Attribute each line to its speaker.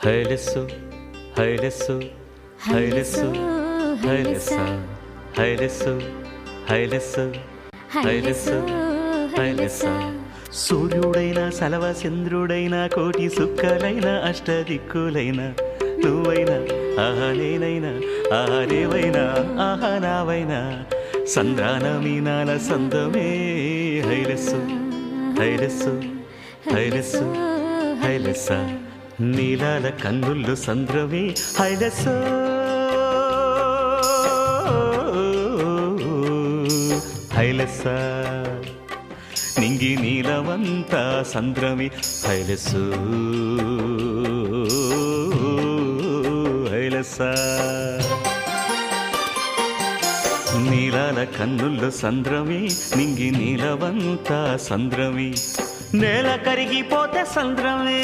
Speaker 1: హైలెస్సు హైలెస్సు హైలెస్సు హైలెస్స హైలెస్సు హైలెస్సు హైలెస్సు హైలెస్స సూర్యుడైన సలవ చంద్రుడైన కోటి సుక్కలైన అష్టదిక్కులైన నువ్వైనా ఆహా నేనైనా ఆహా రేవైనా ఆహా నావైనా సంద్రాన మీనాల సందమే హైలెస్సు హైలెస్సు హైలెస్సు హైలెస్స నీలాల కన్నుల్లో సంద్రమే హైలెస్సు హైలెస్స నింగి నీలవంత సంద్రమి హైలెస్సు హైలెస్స నీలాల కన్నుల్లో సంద్రమి నింగి నీలవంత సంద్రమి నేల కరిగిపోతే సంద్రమే